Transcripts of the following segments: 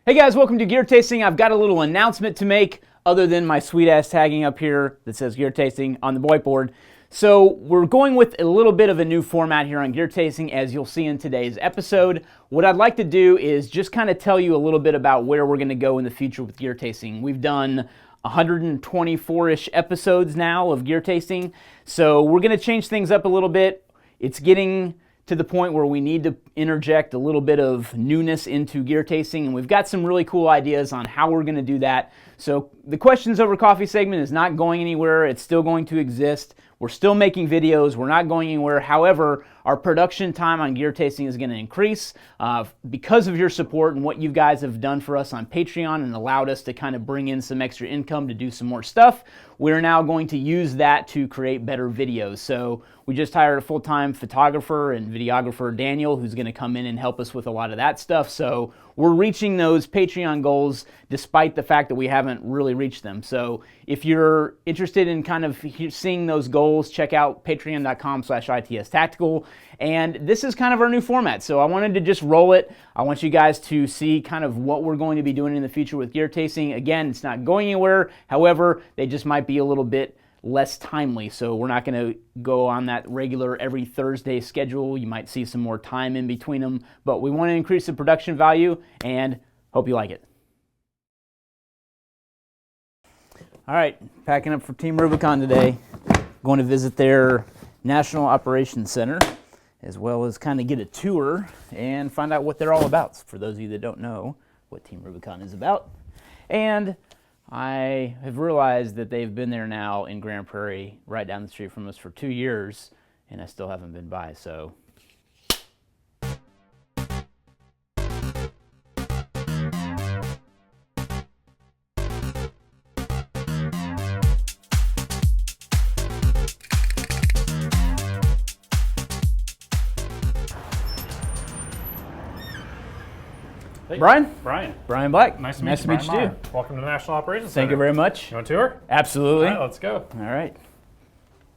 Hey guys, welcome to Gear Tasting. I've got a little announcement to make other than my sweet ass tagging up here that says Gear Tasting on the whiteboard. So we're going with a little bit of a new format here on Gear Tasting, as you'll see in today's episode. What I'd like to do is just kind of tell you a little bit about where we're going to go in the future with Gear Tasting. We've done 124-ish episodes now of Gear Tasting, so we're going to change things up a little bit. It's getting to the point where we need to interject a little bit of newness into Gear Tasting, and we've got some really cool ideas on how we're going to do that. So the Questions Over Coffee segment is not going anywhere. It's still going to exist. We're still making videos. We're not going anywhere. However, our production time on Gear Tasting is going to increase because of your support and what you guys have done for us on Patreon and allowed us to kind of bring in some extra income to do some more stuff. We're now going to use that to create better videos. So we just hired a full-time photographer and videographer, Daniel, who's going to come in and help us with a lot of that stuff. So we're reaching those Patreon goals despite the fact that we haven't really reached them. So if you're interested in kind of seeing those goals, check out patreon.com/ITStactical. And this is kind of our new format. So I wanted to just roll it. I want you guys to see kind of what we're going to be doing in the future with Gear Tasting. Again, it's not going anywhere. However, they just might be a little bit less timely. So we're not going to go on that regular every Thursday schedule. You might see some more time in between them, but we want to increase the production value and hope you like it. All right, packing up for Team Rubicon today. Going to visit their National Operations Center, as well as kind of get a tour and find out what they're all about, for those of you that don't know what Team Rubicon is about. And I have realized that they've been there now in Grand Prairie, right down the street from us, for 2 years, and I still haven't been by, so. Hey, Brian? Brian Black. Nice to meet you too. Welcome to the National Operations Center. Thank you very much. You want a tour? Absolutely. All right, let's go. All right.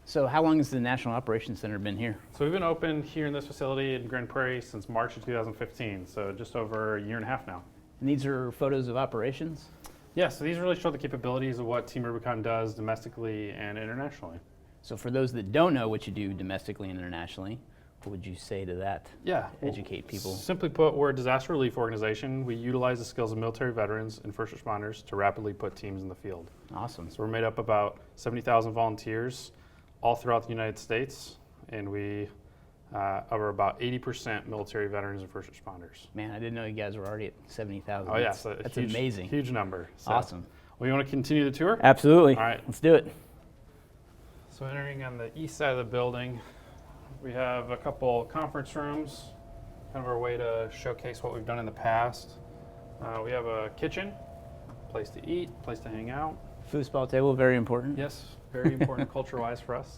So how long has the National Operations Center been here? So we've been open here in this facility in Grand Prairie since March of 2015, so just over a year and a half now. And these are photos of operations? Yeah, so these really show the capabilities of what Team Rubicon does domestically and internationally. So for those that don't know what you do domestically and internationally, what would you say to that? Yeah. Educate people. Simply put, we're a disaster relief organization. We utilize the skills of military veterans and first responders to rapidly put teams in the field. Awesome. So we're made up about 70,000 volunteers all throughout the United States, and we are about 80% military veterans and first responders. Man, I didn't know you guys were already at 70,000. Oh yeah, that's huge, amazing. Huge number. So, awesome. Well, you want to continue the tour? Absolutely. All right. Let's do it. So entering on the east side of the building, we have a couple conference rooms, kind of our way to showcase what we've done in the past. We have a kitchen, place to eat, place to hang out. Foosball table, very important. Yes, very important culture-wise for us.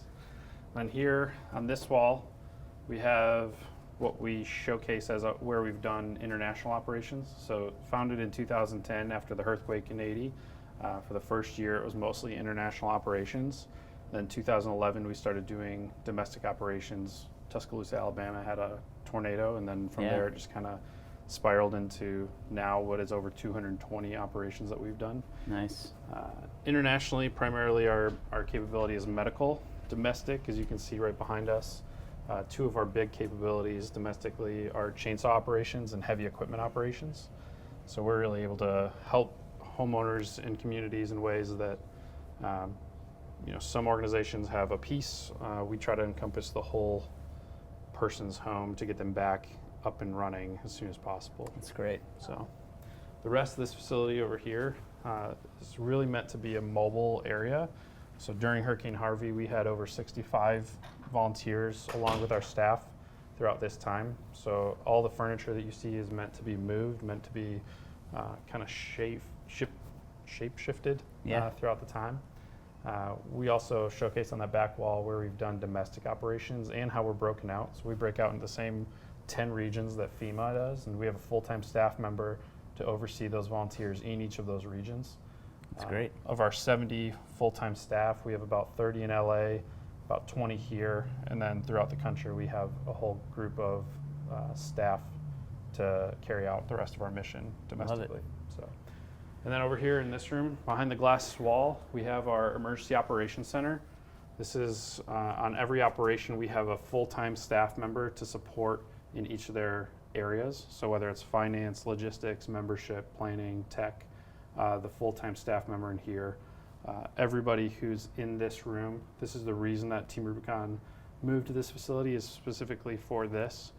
And here on this wall, we have what we showcase as where we've done international operations. So founded in 2010 after the earthquake in Haiti. For the first year, it was mostly international operations. Then 2011, we started doing domestic operations. Tuscaloosa, Alabama had a tornado, and then from there it just kind of spiraled into now what is over 220 operations that we've done. Nice. Internationally, primarily our capability is medical. Domestic, as you can see right behind us, two of our big capabilities domestically are chainsaw operations and heavy equipment operations. So we're really able to help homeowners and communities in ways that some organizations have a piece. We try to encompass the whole person's home to get them back up and running as soon as possible. That's great. So the rest of this facility over here is really meant to be a mobile area. So during Hurricane Harvey, we had over 65 volunteers along with our staff throughout this time. So all the furniture that you see is meant to be moved, meant to be kind of shape-shifted throughout the time. We also showcase on that back wall where we've done domestic operations and how we're broken out. So we break out into the same 10 regions that FEMA does, and we have a full-time staff member to oversee those volunteers in each of those regions. That's great. Of our 70 full-time staff, we have about 30 in LA, about 20 here, and then throughout the country we have a whole group of staff to carry out the rest of our mission domestically. Love So, and then over here in this room, behind the glass wall, we have our Emergency Operations Center. This is on every operation, we have a full-time staff member to support in each of their areas. So whether it's finance, logistics, membership, planning, tech, the full-time staff member in here. Everybody who's in this room, this is the reason that Team Rubicon moved to this facility, is specifically for this,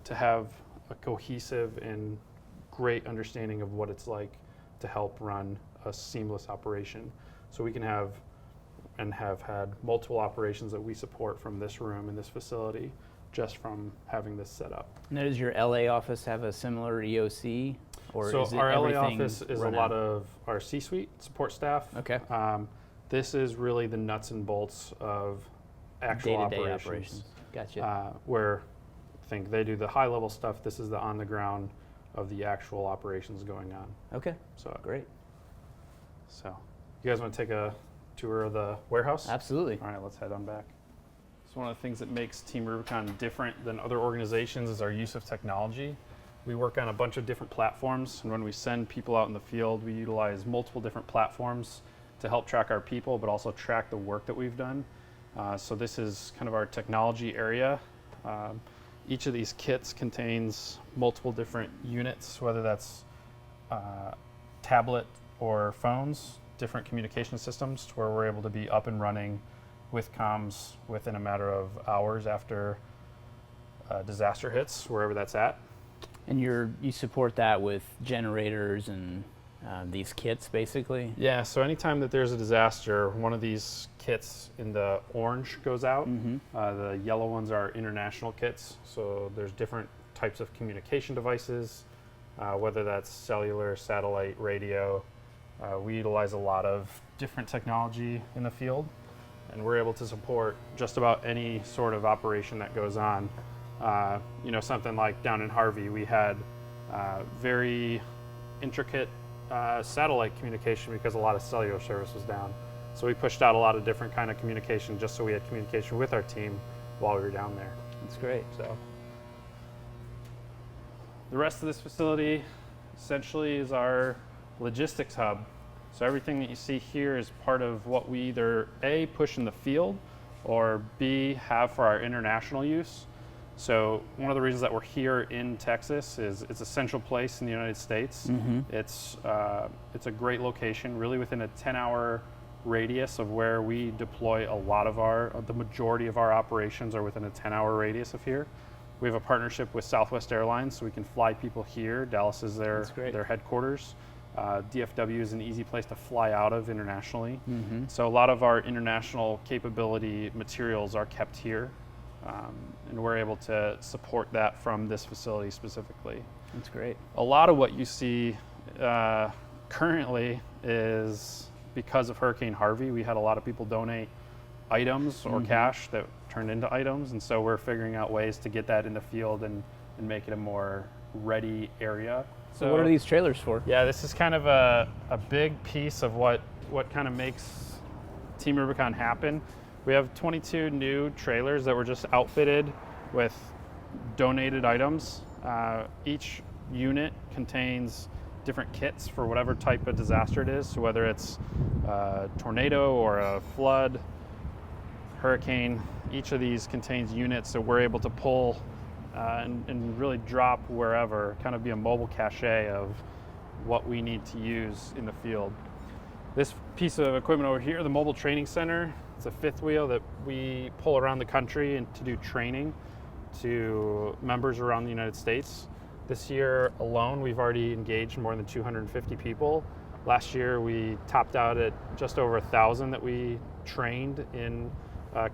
to have a cohesive and great understanding of what it's like to help run a seamless operation. So we can have and have had multiple operations that we support from this room in this facility just from having this set up. Now, does your LA office have a similar EOC? Or So is it our LA everything office is a run lot out? of our C-suite support staff. Okay. This is really the nuts and bolts of actual Day-to-day operations. Gotcha. Where I think they do the high level stuff. This is the on the ground of the actual operations going on. Okay, So great. So you guys want to take a tour of the warehouse? Absolutely. All right, let's head on back. So one of the things that makes Team Rubicon different than other organizations is our use of technology. We work on a bunch of different platforms, and when we send people out in the field, we utilize multiple different platforms to help track our people, but also track the work that we've done. So this is kind of our technology area. Each of these kits contains multiple different units, whether that's tablet or phones, different communication systems, to where we're able to be up and running with comms within a matter of hours after disaster hits, wherever that's at. And you support that with generators and these kits, basically? Yeah, so anytime that there's a disaster, one of these kits in the orange goes out. Mm-hmm. The yellow ones are international kits, so there's different types of communication devices, whether that's cellular, satellite, radio. We utilize a lot of different technology in the field, and we're able to support just about any sort of operation that goes on. Something like down in Harvey, we had very intricate satellite communication because a lot of cellular service was down. So we pushed out a lot of different kind of communication just so we had communication with our team while we were down there. That's great. So the rest of this facility essentially is our logistics hub. So everything that you see here is part of what we either A, push in the field, or B, have for our international use. So one of the reasons that we're here in Texas is it's a central place in the United States. Mm-hmm. It's a great location, really within a 10-hour radius of where we deploy a lot of the majority of our operations are within a 10-hour radius of here. We have a partnership with Southwest Airlines, so we can fly people here. Dallas is their headquarters. DFW is an easy place to fly out of internationally. Mm-hmm. So a lot of our international capability materials are kept here. And we're able to support that from this facility specifically. That's great. A lot of what you see currently is because of Hurricane Harvey. We had a lot of people donate items or cash that turned into items, and so we're figuring out ways to get that in the field and make it a more ready area. So what are these trailers for? Yeah, this is kind of a big piece of what kind of makes Team Rubicon happen. We have 22 new trailers that were just outfitted with donated items. Each unit contains different kits for whatever type of disaster it is. So whether it's a tornado or a flood, hurricane, each of these contains units that we're able to pull and really drop wherever, kind of be a mobile cache of what we need to use in the field. This piece of equipment over here, the Mobile Training Center, it's a fifth wheel that we pull around the country and to do training to members around the United States. This year alone, we've already engaged more than 250 people. Last year, we topped out at just over 1,000 that we trained in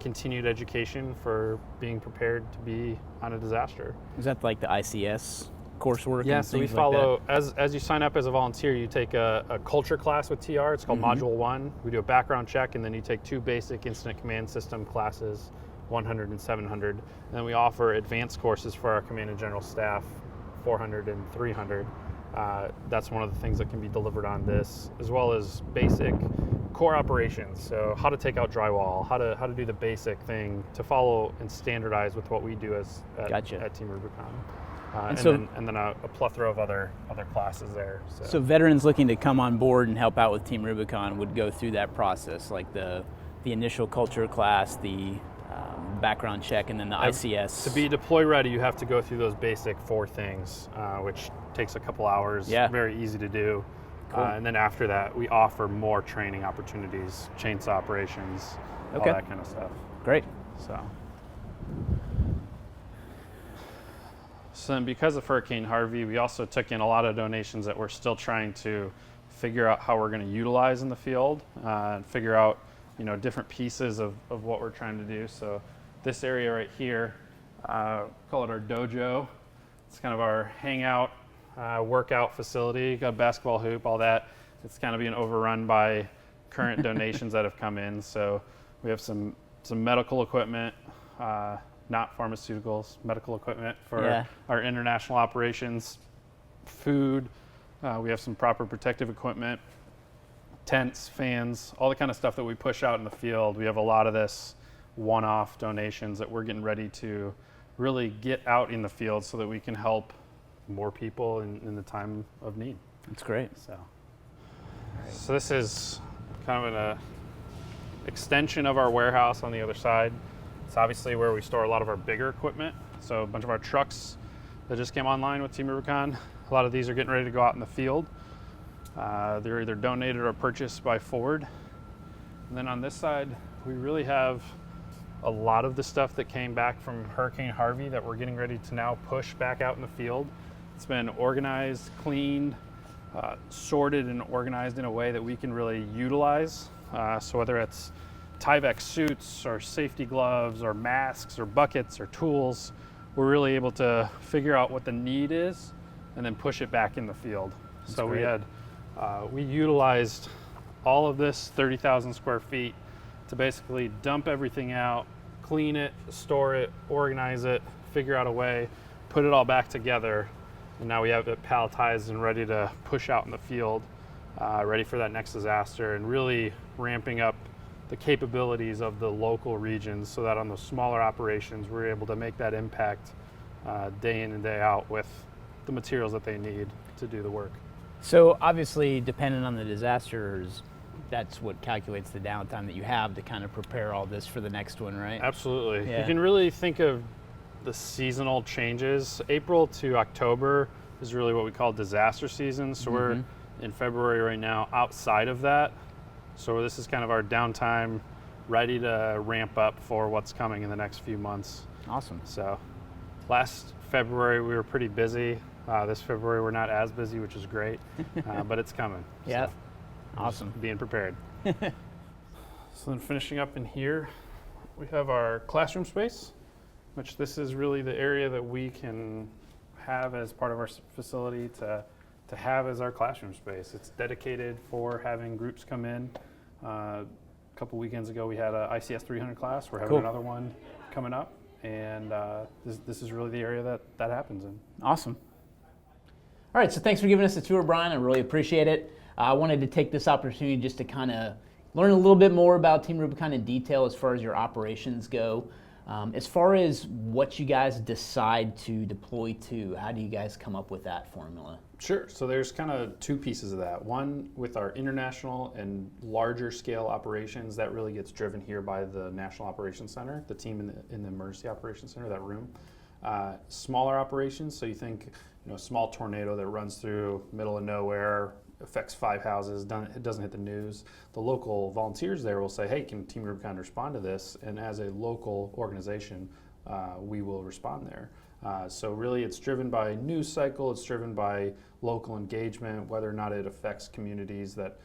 continued education for being prepared to be on a disaster. Is that like the ICS coursework? Yeah, and so we things like follow, as you sign up as a volunteer, you take a culture class with TR. It's called Module 1. We do a background check, and then you take 2 basic incident command system classes, 100 and 700. And then we offer advanced courses for our command and general staff, 400 and 300. That's one of the things that can be delivered on this, as well as basic core operations. So how to take out drywall, how to do the basic thing to follow and standardize with what we do at Team Rubicon. and then a plethora of other classes there. So veterans looking to come on board and help out with Team Rubicon would go through that process, like the initial culture class, the background check, and then the ICS. To be deploy ready, you have to go through those basic 4 things, which takes a couple hours. Yeah. Very easy to do. Cool. And then after that, we offer more training opportunities, chainsaw operations, all that kind of stuff. Great. So then because of Hurricane Harvey, we also took in a lot of donations that we're still trying to figure out how we're going to utilize in the field, and figure out, different pieces of what we're trying to do. So this area right here, call it our dojo. It's kind of our hangout, workout facility. Got a basketball hoop, all that. It's kind of being overrun by current donations that have come in. So we have some medical equipment, not pharmaceuticals, medical equipment for our international operations, food. We have some proper protective equipment, tents, fans, all the kind of stuff that we push out in the field. We have a lot of this one-off donations that we're getting ready to really get out in the field so that we can help more people in the time of need. That's great. So this is kind of an extension of our warehouse on the other side. It's obviously where we store a lot of our bigger equipment. So a bunch of our trucks that just came online with Team Rubicon. A lot of these are getting ready to go out in the field. They're either donated or purchased by Ford. And then on this side, we really have a lot of the stuff that came back from Hurricane Harvey that we're getting ready to now push back out in the field. It's been organized, cleaned, sorted and organized in a way that we can really utilize. So whether it's Tyvek suits or safety gloves or masks or buckets or tools, we're really able to figure out what the need is and then push it back in the field. That's so great. We utilized all of this 30,000 square feet to basically dump everything out, clean it, store it, organize it, figure out a way, put it all back together, and now we have it palletized and ready to push out in the field, ready for that next disaster, and really ramping up the capabilities of the local regions so that on those smaller operations we're able to make that impact day in and day out with the materials that they need to do the work. So obviously, depending on the disasters, that's what calculates the downtime that you have to kind of prepare all this for the next one, right? Absolutely. Yeah. You can really think of the seasonal changes. April to October is really what we call disaster season. So we're in February right now outside of that. So this is kind of our downtime, ready to ramp up for what's coming in the next few months. Awesome. So last February we were pretty busy. This February we're not as busy, which is great, but it's coming. Yeah. So Awesome. being prepared. So then finishing up in here, we have our classroom space, which this is really the area that we can have as part of our facility to have as our classroom space. It's dedicated for having groups come in. A couple weekends ago we had a ICS 300 class. We're having another one coming up, and this is really the area that happens in. Awesome. All right, so thanks for giving us a tour, Bryan. I really appreciate it. I wanted to take this opportunity just to kind of learn a little bit more about Team Rubicon in detail as far as your operations go. As far as what you guys decide to deploy to, how do you guys come up with that formula? Sure. So there's kind of 2 pieces of that. One, with our international and larger scale operations, that really gets driven here by the National Operations Center, the team in the Emergency Operations Center, that room. Smaller operations, so you think, small tornado that runs through middle of nowhere, affects 5 houses, it doesn't hit the news. The local volunteers there will say, hey, can Team Rubicon respond to this? And as a local organization, we will respond there. So really it's driven by news cycle, it's driven by local engagement, whether or not it affects communities that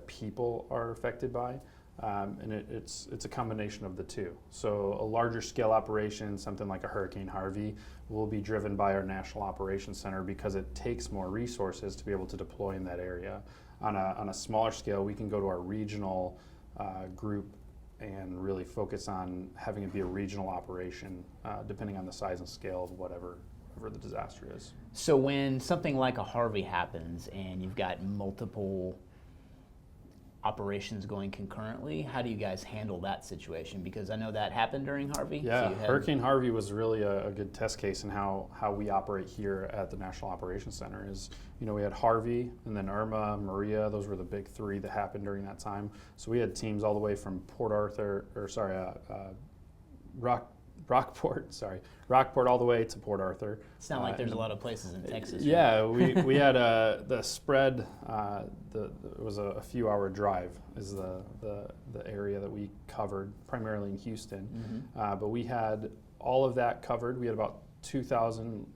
people are affected by. And it's a combination of the 2. So a larger scale operation, something like a Hurricane Harvey, will be driven by our National Operations Center because it takes more resources to be able to deploy in that area. On a smaller scale, we can go to our regional group and really focus on having it be a regional operation, depending on the size and scale of whatever the disaster is. So when something like a Harvey happens and you've got multiple operations going concurrently. How do you guys handle that situation? Because I know that happened during Harvey. Yeah, So Hurricane Harvey was really a good test case in how we operate here at the National Operations Center. Is, you know, we had Harvey and then Irma, Maria. Those were the big three that happened during that time. So we had teams all the way from Rockport all the way to Port Arthur. It's not like there's a lot of places in Texas. Yeah, we had the spread. It was a few hour drive is the area that we covered primarily in Houston, but we had all of that covered. We had about 2,000,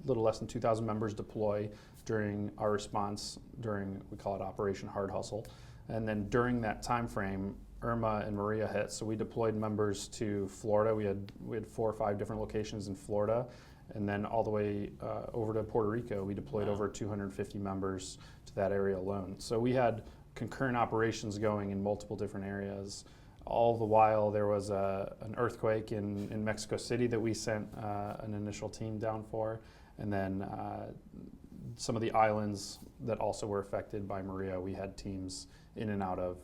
little less than 2,000 members deploy during our response during, we call it Operation Hard Hustle, and then during that time frame, Irma and Maria hit, so we deployed members to Florida. We had 4 or 5 different locations in Florida, and then all the way over to Puerto Rico. We deployed over 250 members to that area alone. So we had concurrent operations going in multiple different areas. All the while, there was an earthquake in Mexico City that we sent an initial team down for, and then some of the islands that also were affected by Maria, we had teams in and out of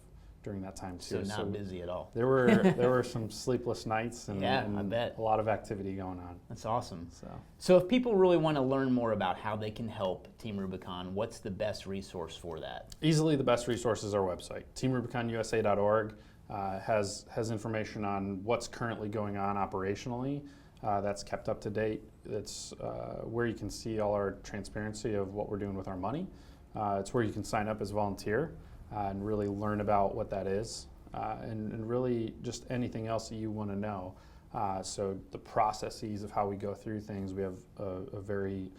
during that time too. So not busy at all. There were some sleepless nights and, I bet. a lot of activity going on. That's awesome. So So if people really want to learn more about how they can help Team Rubicon, what's the best resource for that? easily the best resource is our website. TeamRubiconUSA.org has information on what's currently going on operationally. That's kept up to date. It's where you can see all our transparency of what we're doing with our money. It's where you can sign up as a volunteer and really learn about what that is, and really just anything else that you want to know. So the processes of how we go through things, we have a very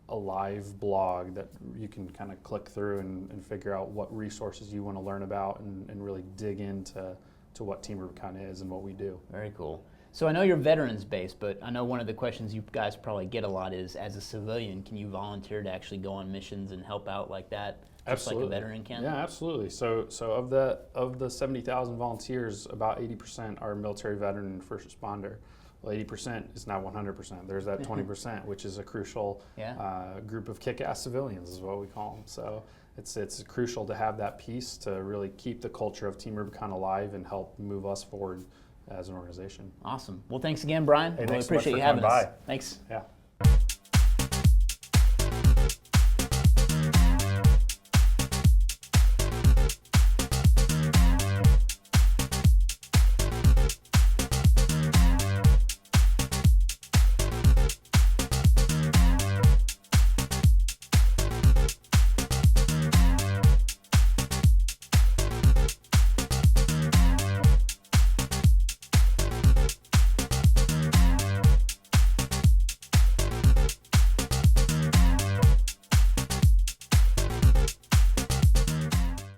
alive blog that you can kind of click through and figure out what resources you want to learn about and really dig into what Team Rubicon is and what we do. Very cool. So I know you're veterans based, but I know one of the questions you guys probably get a lot is, as a civilian, can you volunteer to actually go on missions and help out like that? Just Absolutely. like a veteran can? Yeah, absolutely. So of the 70,000 volunteers, about 80% are military veteran and first responder. Well, 80% is not 100%. There's that 20%, which is a crucial group of kick-ass civilians, is what we call them. So it's crucial to have that piece to really keep the culture of Team Rubicon alive and help move us forward as an organization. Awesome. Well, thanks again, Brian. Hey, Really thanks so much appreciate for you having coming us. by. Thanks. Yeah.